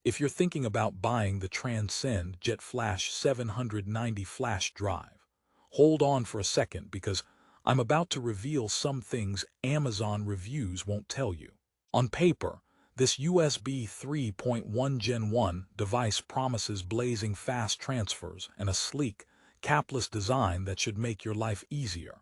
If you're thinking about buying the Transcend JetFlash 790 flash drive, hold on for a second because I'm about to reveal some things Amazon reviews won't tell you. On paper, this USB 3.1 Gen 1 device promises blazing fast transfers and a sleek, capless design that should make your life easier.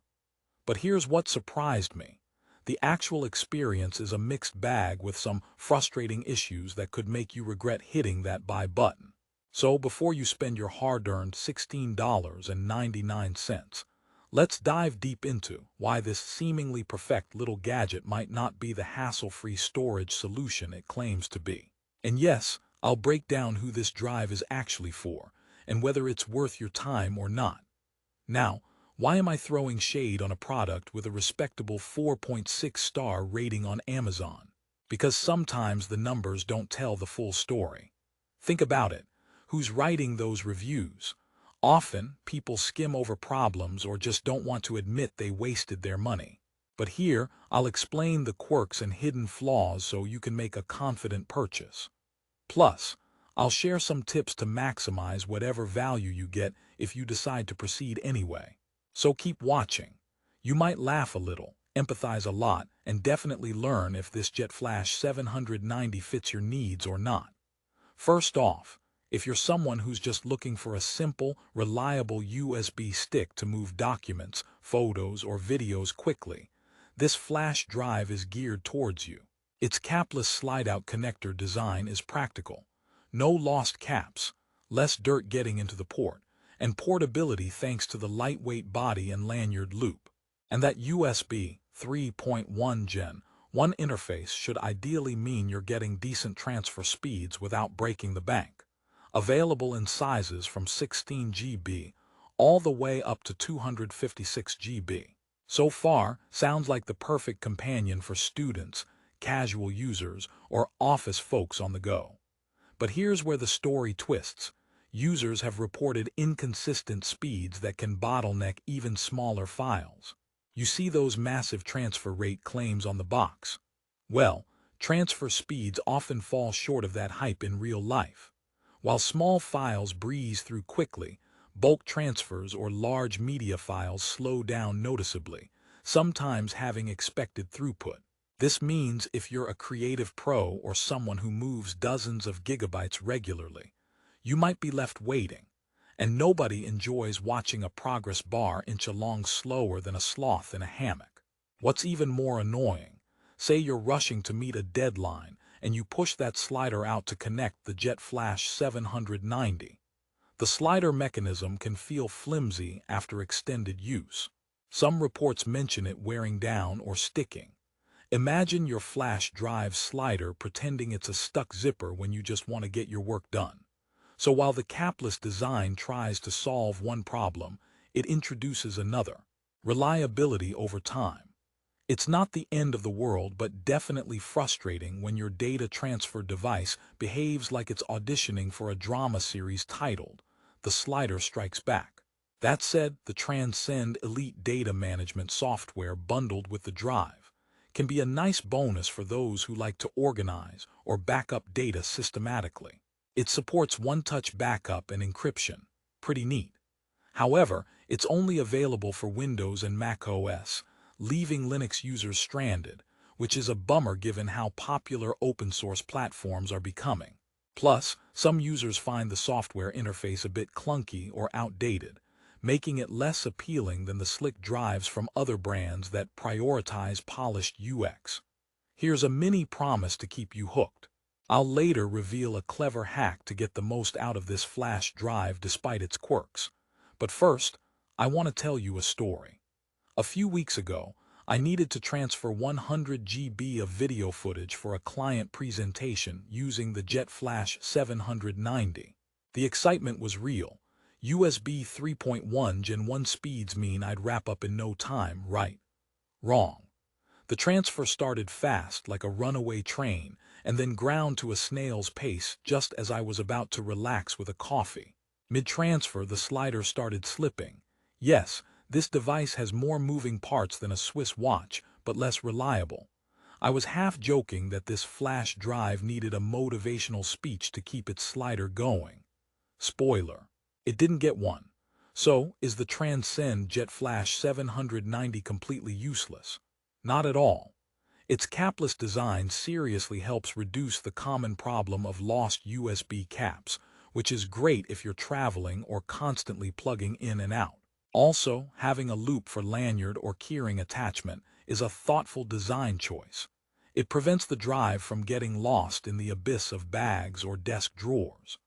But here's what surprised me. The actual experience is a mixed bag with some frustrating issues that could make you regret hitting that buy button. So before you spend your hard-earned $16.99, let's dive deep into why this seemingly perfect little gadget might not be the hassle-free storage solution it claims to be. And yes, I'll break down who this drive is actually for and whether it's worth your time or not. Now, why am I throwing shade on a product with a respectable 4.6-star rating on Amazon? Because sometimes the numbers don't tell the full story. Think about it. Who's writing those reviews? Often, people skim over problems or just don't want to admit they wasted their money. But here, I'll explain the quirks and hidden flaws so you can make a confident purchase. Plus, I'll share some tips to maximize whatever value you get if you decide to proceed anyway. So keep watching. You might laugh a little, empathize a lot, and definitely learn if this JetFlash 790 fits your needs or not. First off, if you're someone who's just looking for a simple, reliable USB stick to move documents, photos, or videos quickly, this flash drive is geared towards you. Its capless slide-out connector design is practical. No lost caps, less dirt getting into the port, and portability thanks to the lightweight body and lanyard loop. And that USB 3.1 Gen 1 interface should ideally mean you're getting decent transfer speeds without breaking the bank. Available in sizes from 16 GB all the way up to 256 GB. So far, sounds like the perfect companion for students, casual users, or office folks on the go. But here's where the story twists. Users have reported inconsistent speeds that can bottleneck even smaller files. You see those massive transfer rate claims on the box. Well, transfer speeds often fall short of that hype in real life. While small files breeze through quickly, bulk transfers or large media files slow down noticeably, sometimes having expected throughput. This means if you're a creative pro or someone who moves dozens of gigabytes regularly, you might be left waiting, and nobody enjoys watching a progress bar inch along slower than a sloth in a hammock. What's even more annoying, say you're rushing to meet a deadline and you push that slider out to connect the JetFlash 790. The slider mechanism can feel flimsy after extended use. Some reports mention it wearing down or sticking. Imagine your flash drive slider pretending it's a stuck zipper when you just want to get your work done. So while the capless design tries to solve one problem, it introduces another: reliability over time. It's not the end of the world, but definitely frustrating when your data transfer device behaves like it's auditioning for a drama series titled "The Slider Strikes Back." That said, the Transcend Elite Data Management software bundled with the drive can be a nice bonus for those who like to organize or back up data systematically. It supports one-touch backup and encryption. Pretty neat. However, it's only available for Windows and Mac OS, leaving Linux users stranded, which is a bummer given how popular open-source platforms are becoming. Plus, some users find the software interface a bit clunky or outdated, making it less appealing than the slick drives from other brands that prioritize polished UX. Here's a mini promise to keep you hooked. I'll later reveal a clever hack to get the most out of this flash drive despite its quirks. But first, I want to tell you a story. A few weeks ago, I needed to transfer 100 GB of video footage for a client presentation using the JetFlash 790. The excitement was real. USB 3.1 Gen 1 speeds mean I'd wrap up in no time, right? Wrong. The transfer started fast like a runaway train and then ground to a snail's pace just as I was about to relax with a coffee. Mid-transfer, the slider started slipping. Yes, this device has more moving parts than a Swiss watch, but less reliable. I was half joking that this flash drive needed a motivational speech to keep its slider going. Spoiler: it didn't get one. So, is the Transcend JetFlash 790 completely useless? Not at all. Its capless design seriously helps reduce the common problem of lost USB caps, which is great if you're traveling or constantly plugging in and out. Also, having a loop for lanyard or keyring attachment is a thoughtful design choice. It prevents the drive from getting lost in the abyss of bags or desk drawers.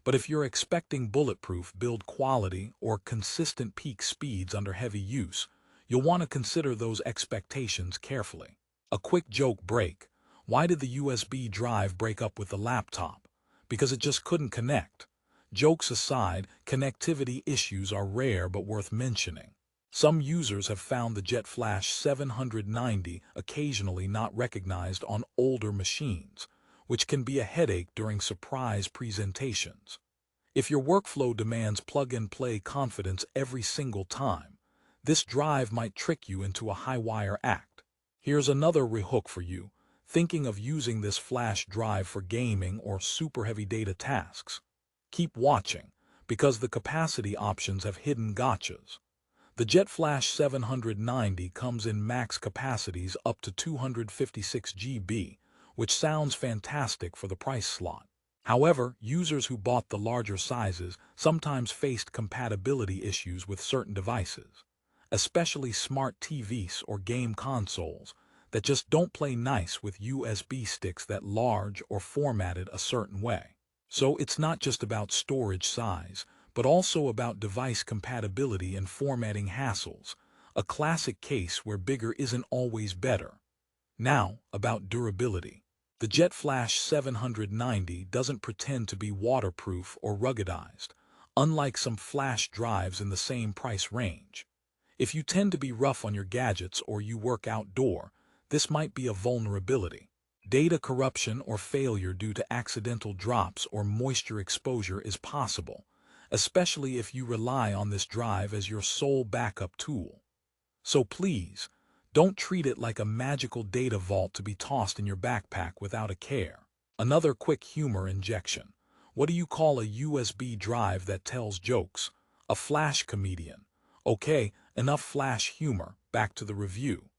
But if you're expecting bulletproof build quality or consistent peak speeds under heavy use, you'll want to consider those expectations carefully. A quick joke break: why did the USB drive break up with the laptop? Because it just couldn't connect. Jokes aside, connectivity issues are rare but worth mentioning. Some users have found the JetFlash 790 occasionally not recognized on older machines, which can be a headache during surprise presentations. If your workflow demands plug-and-play confidence every single time, this drive might trick you into a high-wire act. Here's another rehook for you, thinking of using this flash drive for gaming or super heavy data tasks. Keep watching, because the capacity options have hidden gotchas. The JetFlash 790 comes in max capacities up to 256 GB, which sounds fantastic for the price slot. However, users who bought the larger sizes sometimes faced compatibility issues with certain devices, especially smart TVs or game consoles, that just don't play nice with USB sticks that large or formatted a certain way. So it's not just about storage size, but also about device compatibility and formatting hassles, a classic case where bigger isn't always better. Now, about durability. The JetFlash 790 doesn't pretend to be waterproof or ruggedized, unlike some flash drives in the same price range. If you tend to be rough on your gadgets or you work outdoor, this might be a vulnerability. Data corruption or failure due to accidental drops or moisture exposure is possible, especially if you rely on this drive as your sole backup tool. So please, don't treat it like a magical data vault to be tossed in your backpack without a care. Another quick humor injection. What do you call a USB drive that tells jokes? A flash comedian. Okay, enough flash humor, back to the review.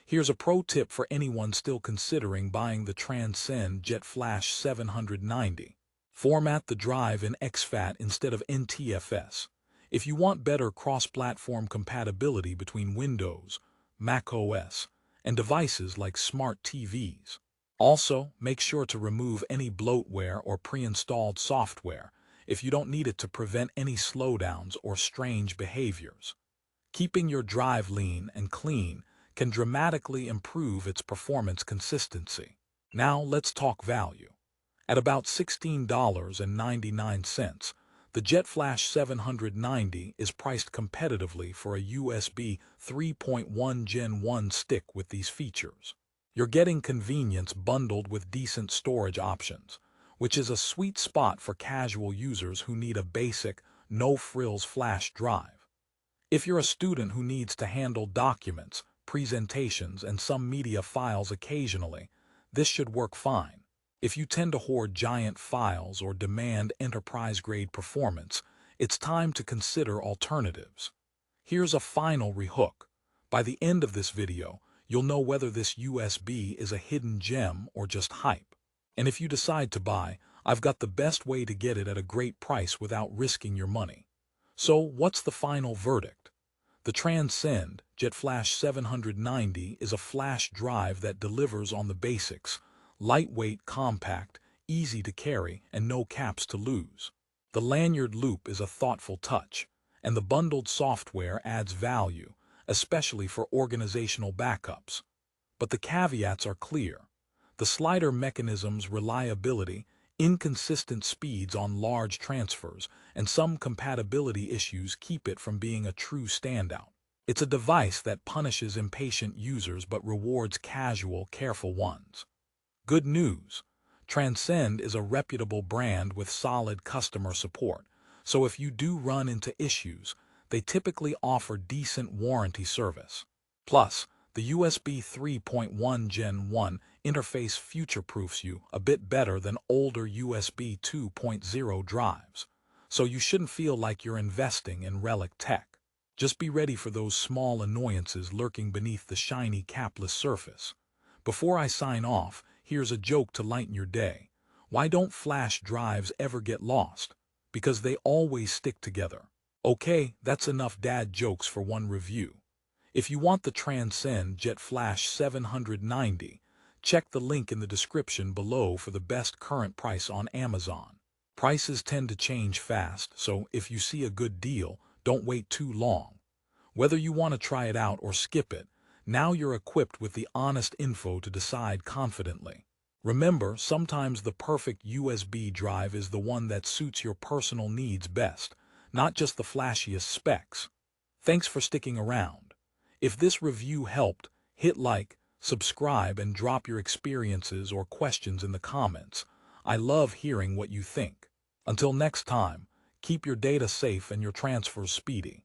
Here's a pro tip for anyone still considering buying the Transcend JetFlash 790. Format the drive in exFAT instead of NTFS. If you want better cross-platform compatibility between Windows, Mac OS, and devices like smart TVs. Also, make sure to remove any bloatware or pre-installed software if you don't need it to prevent any slowdowns or strange behaviors. Keeping your drive lean and clean can dramatically improve its performance consistency. Now let's talk value. At about $16.99, the JetFlash 790 is priced competitively for a USB 3.1 Gen 1 stick with these features. You're getting convenience bundled with decent storage options, which is a sweet spot for casual users who need a basic, no-frills flash drive. If you're a student who needs to handle documents, presentations, and some media files occasionally, this should work fine. If you tend to hoard giant files or demand enterprise-grade performance, it's time to consider alternatives. Here's a final rehook. By the end of this video, you'll know whether this USB is a hidden gem or just hype. And if you decide to buy, I've got the best way to get it at a great price without risking your money. So, what's the final verdict? The Transcend JetFlash 790 is a flash drive that delivers on the basics: lightweight, compact, easy to carry, and no caps to lose. The lanyard loop is a thoughtful touch, and the bundled software adds value, especially for organizational backups. But the caveats are clear. The slider mechanism's reliability, inconsistent speeds on large transfers, and some compatibility issues keep it from being a true standout. It's a device that punishes impatient users but rewards casual, careful ones. Good news: Transcend is a reputable brand with solid customer support, so if you do run into issues, they typically offer decent warranty service. Plus, The USB 3.1 Gen 1 interface future-proofs you a bit better than older USB 2.0 drives, so you shouldn't feel like you're investing in relic tech. Just be ready for those small annoyances lurking beneath the shiny capless surface. Before I sign off, here's a joke to lighten your day. Why don't flash drives ever get lost? Because they always stick together. Okay, that's enough dad jokes for one review. If you want the Transcend JetFlash 790, check the link in the description below for the best current price on Amazon. Prices tend to change fast, so if you see a good deal, don't wait too long. Whether you want to try it out or skip it, now you're equipped with the honest info to decide confidently. Remember, sometimes the perfect USB drive is the one that suits your personal needs best, not just the flashiest specs. Thanks for sticking around. If this review helped, hit like, subscribe, and drop your experiences or questions in the comments. I love hearing what you think. Until next time, keep your data safe and your transfers speedy.